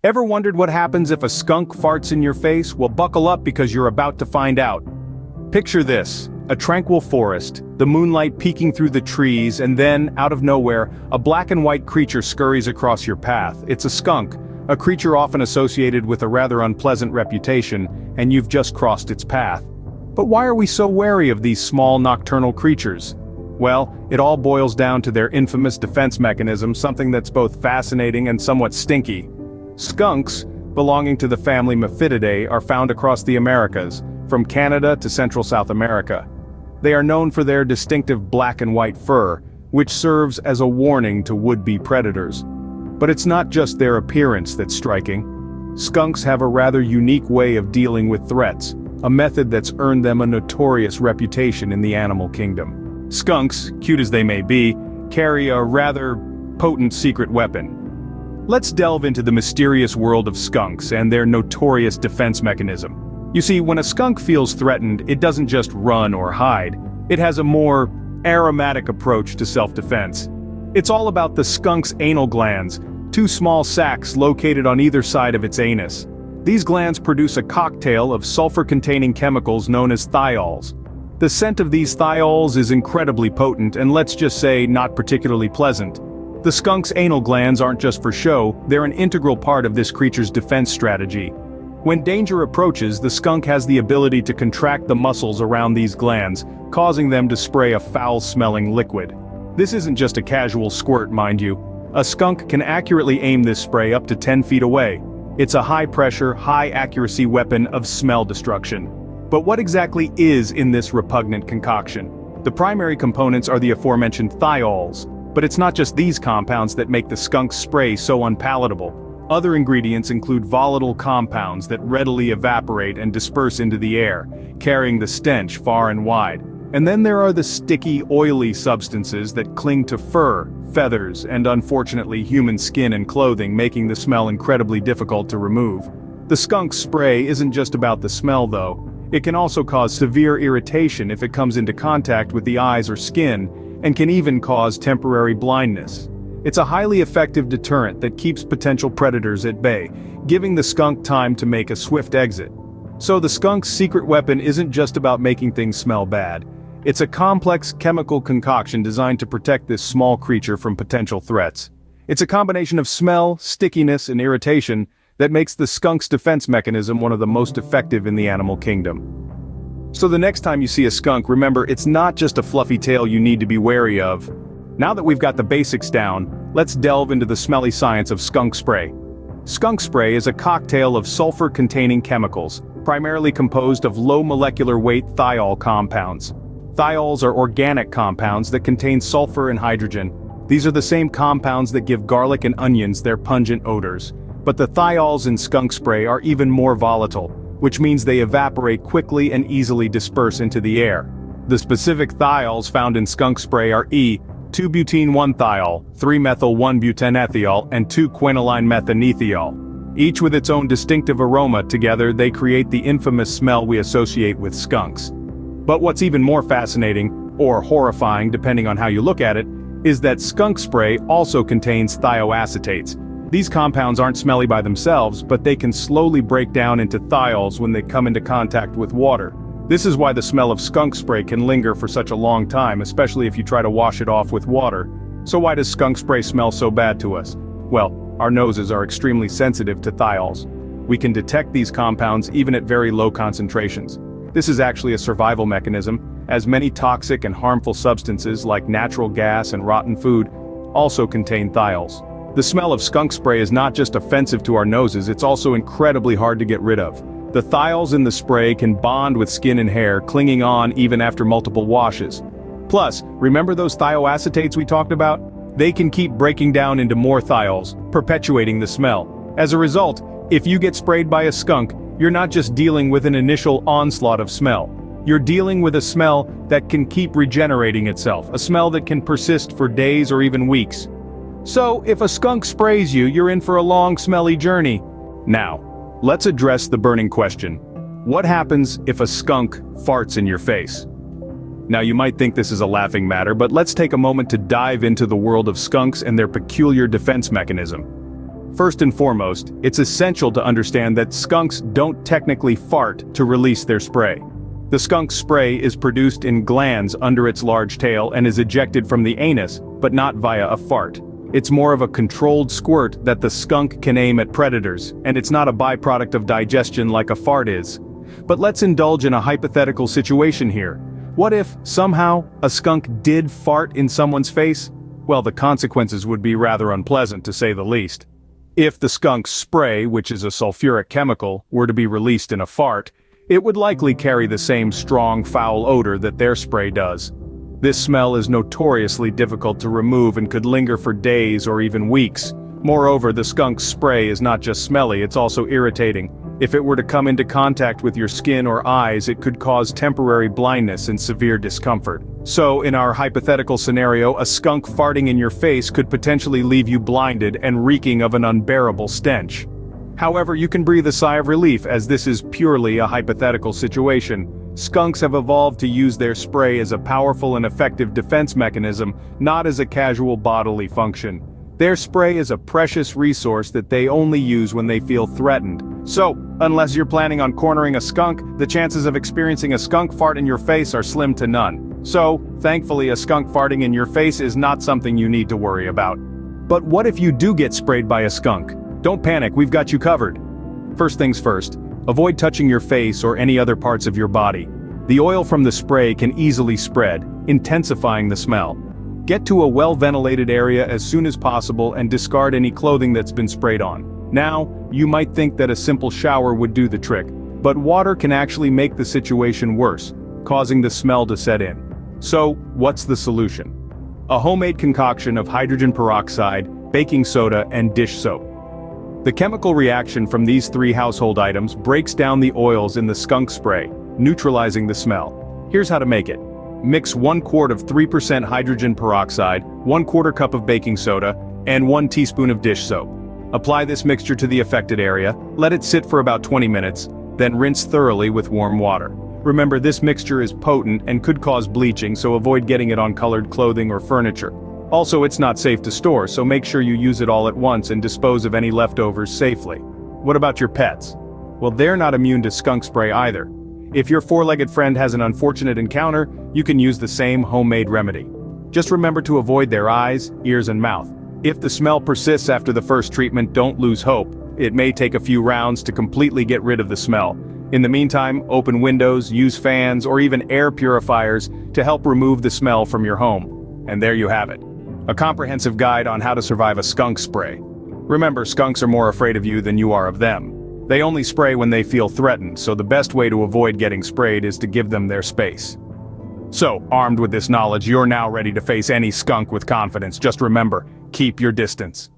Ever wondered what happens if a skunk farts in your face? Well, buckle up because you're about to find out. Picture this, a tranquil forest, the moonlight peeking through the trees, and then, out of nowhere, a black and white creature scurries across your path. It's a skunk, a creature often associated with a rather unpleasant reputation, and you've just crossed its path. But why are we so wary of these small nocturnal creatures? Well, it all boils down to their infamous defense mechanism, something that's both fascinating and somewhat stinky. Skunks, belonging to the family Mephididae, are found across the Americas, from Canada to Central South America. They are known for their distinctive black and white fur, which serves as a warning to would-be predators. But it's not just their appearance that's striking. Skunks have a rather unique way of dealing with threats, a method that's earned them a notorious reputation in the animal kingdom. Skunks, cute as they may be, carry a rather potent secret weapon. Let's delve into the mysterious world of skunks and their notorious defense mechanism. You see, when a skunk feels threatened, it doesn't just run or hide. It has a more aromatic approach to self-defense. It's all about the skunk's anal glands, two small sacs located on either side of its anus. These glands produce a cocktail of sulfur-containing chemicals known as thiols. The scent of these thiols is incredibly potent and, let's just say, not particularly pleasant. The skunk's anal glands aren't just for show, they're an integral part of this creature's defense strategy. When danger approaches, the skunk has the ability to contract the muscles around these glands, causing them to spray a foul-smelling liquid. This isn't just a casual squirt, mind you. A skunk can accurately aim this spray up to 10 feet away. It's a high-pressure, high-accuracy weapon of smell destruction. But what exactly is in this repugnant concoction? The primary components are the aforementioned thiols, but it's not just these compounds that make the skunk's spray so unpalatable. Other ingredients include volatile compounds that readily evaporate and disperse into the air, carrying the stench far and wide. And then there are the sticky, oily substances that cling to fur, feathers, and unfortunately human skin and clothing, making the smell incredibly difficult to remove. The skunk's spray isn't just about the smell though. It can also cause severe irritation if it comes into contact with the eyes or skin, and can even cause temporary blindness. It's a highly effective deterrent that keeps potential predators at bay, giving the skunk time to make a swift exit. So the skunk's secret weapon isn't just about making things smell bad. It's a complex chemical concoction designed to protect this small creature from potential threats. It's a combination of smell, stickiness, and irritation that makes the skunk's defense mechanism one of the most effective in the animal kingdom. So the next time you see a skunk, remember it's not just a fluffy tail you need to be wary of. Now that we've got the basics down, let's delve into the smelly science of skunk spray. Skunk spray is a cocktail of sulfur-containing chemicals, primarily composed of low molecular weight thiol compounds. Thiols are organic compounds that contain sulfur and hydrogen. These are the same compounds that give garlic and onions their pungent odors. But the thiols in skunk spray are even more volatile, which means they evaporate quickly and easily disperse into the air. The specific thiols found in skunk spray are 2-butene-1-thiol, 3-methyl-1-butanethiol, and 2-quinoline-methanethiol. Each with its own distinctive aroma. Together they create the infamous smell we associate with skunks. But what's even more fascinating, or horrifying depending on how you look at it, is that skunk spray also contains thioacetates. These compounds aren't smelly by themselves, but they can slowly break down into thiols when they come into contact with water. This is why the smell of skunk spray can linger for such a long time, especially if you try to wash it off with water. So why does skunk spray smell so bad to us? Well, our noses are extremely sensitive to thiols. We can detect these compounds even at very low concentrations. This is actually a survival mechanism, as many toxic and harmful substances like natural gas and rotten food also contain thiols. The smell of skunk spray is not just offensive to our noses, it's also incredibly hard to get rid of. The thiols in the spray can bond with skin and hair, clinging on even after multiple washes. Plus, remember those thioacetates we talked about? They can keep breaking down into more thiols, perpetuating the smell. As a result, if you get sprayed by a skunk, you're not just dealing with an initial onslaught of smell. You're dealing with a smell that can keep regenerating itself, a smell that can persist for days or even weeks. So, if a skunk sprays you, you're in for a long, smelly journey. Now, let's address the burning question. What happens if a skunk farts in your face? Now you might think this is a laughing matter, but let's take a moment to dive into the world of skunks and their peculiar defense mechanism. First and foremost, it's essential to understand that skunks don't technically fart to release their spray. The skunk spray is produced in glands under its large tail and is ejected from the anus, but not via a fart. It's more of a controlled squirt that the skunk can aim at predators, and it's not a byproduct of digestion like a fart is. But let's indulge in a hypothetical situation here. What if, somehow, a skunk did fart in someone's face? Well, the consequences would be rather unpleasant, to say the least. If the skunk's spray, which is a sulfuric chemical, were to be released in a fart, it would likely carry the same strong, foul odor that their spray does. This smell is notoriously difficult to remove and could linger for days or even weeks. Moreover, the skunk's spray is not just smelly, it's also irritating. If it were to come into contact with your skin or eyes, it could cause temporary blindness and severe discomfort. So, in our hypothetical scenario, a skunk farting in your face could potentially leave you blinded and reeking of an unbearable stench. However, you can breathe a sigh of relief, as this is purely a hypothetical situation. Skunks have evolved to use their spray as a powerful and effective defense mechanism, not as a casual bodily function. Their spray is a precious resource that they only use when they feel threatened. So, unless you're planning on cornering a skunk, the chances of experiencing a skunk fart in your face are slim to none. So, thankfully, a skunk farting in your face is not something you need to worry about. But what if you do get sprayed by a skunk? Don't panic, we've got you covered. First things first, avoid touching your face or any other parts of your body. The oil from the spray can easily spread, intensifying the smell. Get to a well-ventilated area as soon as possible and discard any clothing that's been sprayed on. Now, you might think that a simple shower would do the trick, but water can actually make the situation worse, causing the smell to set in. So, what's the solution? A homemade concoction of hydrogen peroxide, baking soda, and dish soap. The chemical reaction from these three household items breaks down the oils in the skunk spray, neutralizing the smell. Here's how to make it. Mix 1 quart of 3% hydrogen peroxide, 1/4 cup of baking soda, and 1 teaspoon of dish soap. Apply this mixture to the affected area, let it sit for about 20 minutes, then rinse thoroughly with warm water. Remember, this mixture is potent and could cause bleaching, so avoid getting it on colored clothing or furniture. Also, it's not safe to store, so make sure you use it all at once and dispose of any leftovers safely. What about your pets? Well, they're not immune to skunk spray either. If your four-legged friend has an unfortunate encounter, you can use the same homemade remedy. Just remember to avoid their eyes, ears, and mouth. If the smell persists after the first treatment, don't lose hope. It may take a few rounds to completely get rid of the smell. In the meantime, open windows, use fans, or even air purifiers to help remove the smell from your home. And there you have it. A comprehensive guide on how to survive a skunk spray. Remember, skunks are more afraid of you than you are of them. They only spray when they feel threatened, so the best way to avoid getting sprayed is to give them their space. So, armed with this knowledge, you're now ready to face any skunk with confidence. Just remember, keep your distance.